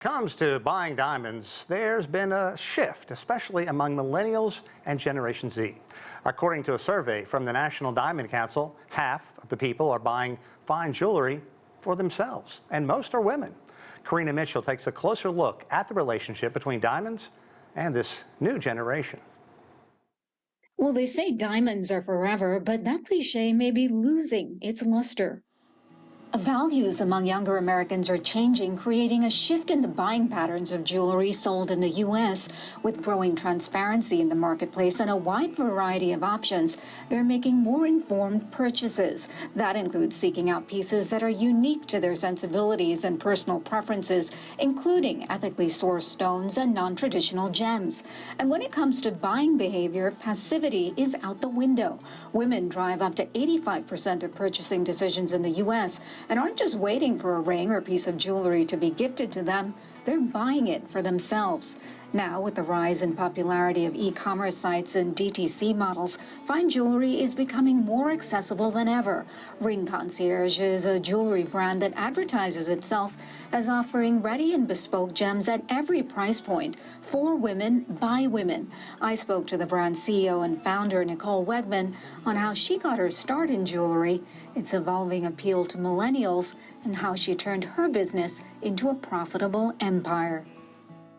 Comes to buying diamonds, there's been a shift, especially among millennials and Generation Z. According to a survey from the National Diamond Council, half of the people are buying fine jewelry for themselves, and most are women. Karina Mitchell takes a closer look at the relationship between diamonds and this new generation. Well, they say diamonds are forever, but that cliche may be losing its luster. Values among younger Americans are changing, creating a shift in the buying patterns of jewelry sold in the U.S. With growing transparency in the marketplace and a wide variety of options, they're making more informed purchases. That includes seeking out pieces that are unique to their sensibilities and personal preferences, including ethically sourced stones and non-traditional gems. And when it comes to buying behavior, passivity is out the window. Women drive up to 85% of purchasing decisions in the U.S. and aren't just waiting for a ring or piece of jewelry to be gifted to them, they're buying it for themselves. Now, with the rise in popularity of e-commerce sites and DTC models, fine jewelry is becoming more accessible than ever. Ring Concierge is a jewelry brand that advertises itself as offering ready and bespoke gems at every price point for women by women. I spoke to the brand's CEO and founder, Nicole Wegman, on how she got her start in jewelry, its evolving appeal to millennials, and how she turned her business into a profitable empire.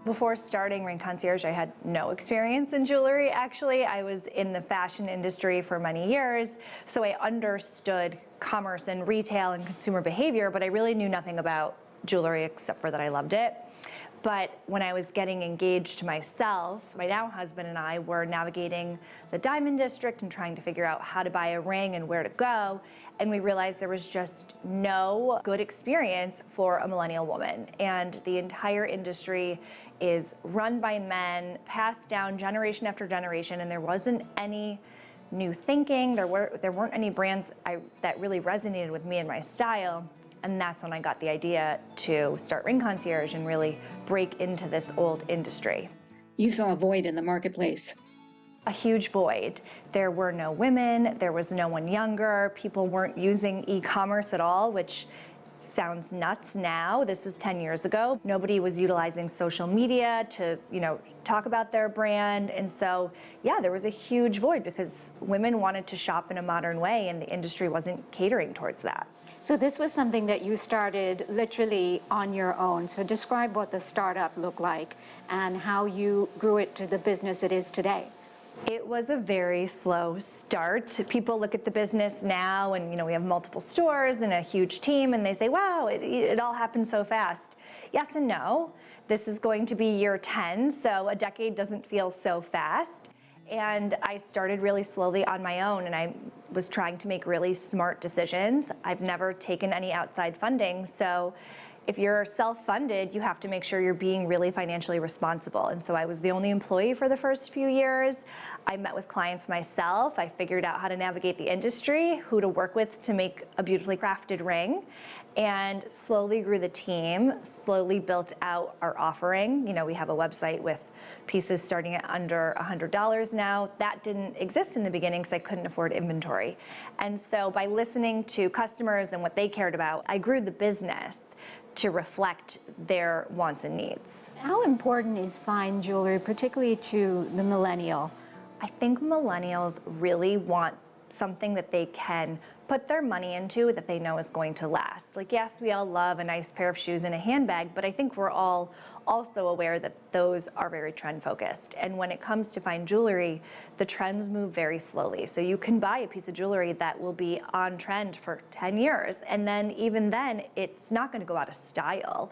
Before starting Ring Concierge, I had no experience in jewelry. Actually, I was in the fashion industry for many years, so I understood commerce and retail and consumer behavior, but I really knew nothing about jewelry except for that I loved it. But when I was getting engaged myself, my now husband and I were navigating the diamond district and trying to figure out how to buy a ring and where to go. And we realized there was just no good experience for a millennial woman. And the entire industry is run by men, passed down generation after generation, and there wasn't any new thinking. There weren't any brands that really resonated with me and my style. And that's when I got the idea to start Ring Concierge and really break into this old industry. You saw a void in the marketplace. A huge void. There were no women, there was no one younger, people weren't using e-commerce at all, which sounds nuts now. This was 10 years ago. Nobody was utilizing social media to, talk about their brand. And so, yeah, there was a huge void because women wanted to shop in a modern way and the industry wasn't catering towards that. So this was something that you started literally on your own. So describe what the startup looked like and how you grew it to the business it is today. It was a very slow start. People look at the business now and, we have multiple stores and a huge team and they say, wow, it all happened so fast. Yes and no. This is going to be year 10, so a decade doesn't feel so fast. And I started really slowly on my own and I was trying to make really smart decisions. I've never taken any outside funding, so if you're self-funded, you have to make sure you're being really financially responsible. And so I was the only employee for the first few years. I met with clients myself. I figured out how to navigate the industry, who to work with to make a beautifully crafted ring, and slowly grew the team, slowly built out our offering. We have a website with pieces starting at under $100 now. That didn't exist in the beginning because I couldn't afford inventory. And so by listening to customers and what they cared about, I grew the business to reflect their wants and needs. How important is fine jewelry, particularly to the millennial? I think millennials really want something that they can put their money into that they know is going to last. Like, yes, we all love a nice pair of shoes and a handbag, but I think we're all also aware that those are very trend focused. And when it comes to fine jewelry, the trends move very slowly. So you can buy a piece of jewelry that will be on trend for 10 years. And then even then, it's not going to go out of style.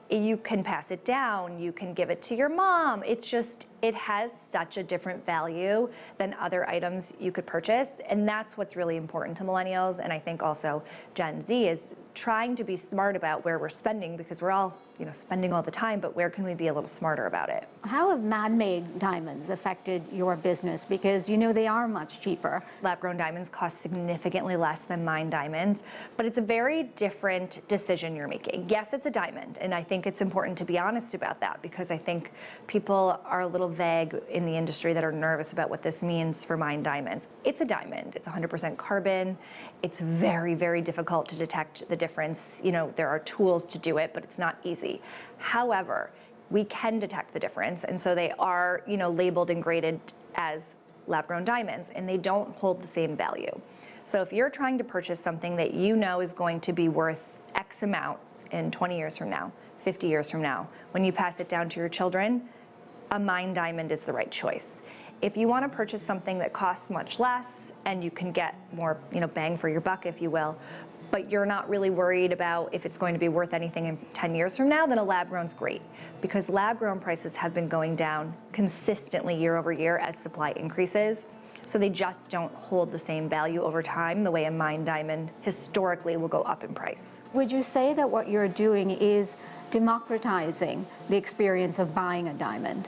You can pass it down, you can give it to your mom. It has such a different value than other items you could purchase. And that's what's really important to millennials. And I think also Gen Z is trying to be smart about where we're spending because we're all, spending all the time, but where can we be a little smarter about it? How have man-made diamonds affected your business? Because they are much cheaper. Lab-grown diamonds cost significantly less than mined diamonds, but it's a very different decision you're making. Yes, it's a diamond, and I think it's important to be honest about that because I think people are a little vague in the industry that are nervous about what this means for mined diamonds. It's a diamond. It's 100% carbon. It's very, very difficult to detect the difference. There are tools to do it, but it's not easy. pricey. However, we can detect the difference, and so they are, labeled and graded as lab-grown diamonds, and they don't hold the same value. So if you're trying to purchase something that you know is going to be worth X amount in 20 years from now, 50 years from now, when you pass it down to your children, a mined diamond is the right choice. If you want to purchase something that costs much less and you can get more, bang for your buck, if you will, but you're not really worried about if it's going to be worth anything in 10 years from now, then a lab-grown's great, because lab-grown prices have been going down consistently year over year as supply increases. So they just don't hold the same value over time the way a mined diamond historically will go up in price. Would you say that what you're doing is democratizing the experience of buying a diamond?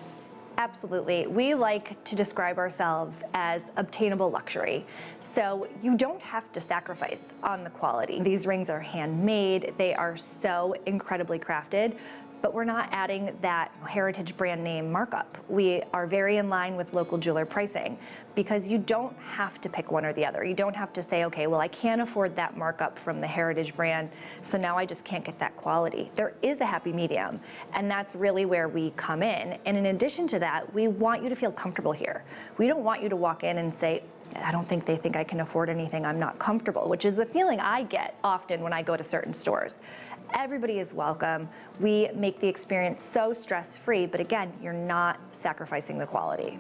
Absolutely. We like to describe ourselves as obtainable luxury. So you don't have to sacrifice on the quality. These rings are handmade. They are so incredibly crafted, but we're not adding that heritage brand name markup. We are very in line with local jeweler pricing, because you don't have to pick one or the other. You don't have to say, okay, well, I can't afford that markup from the heritage brand, so now I just can't get that quality. There is a happy medium, and that's really where we come in. And in addition to that, we want you to feel comfortable here. We don't want you to walk in and say, I don't think they think I can afford anything, I'm not comfortable, which is the feeling I get often when I go to certain stores. Everybody is welcome. We make the experience so stress-free, but again, you're not sacrificing the quality.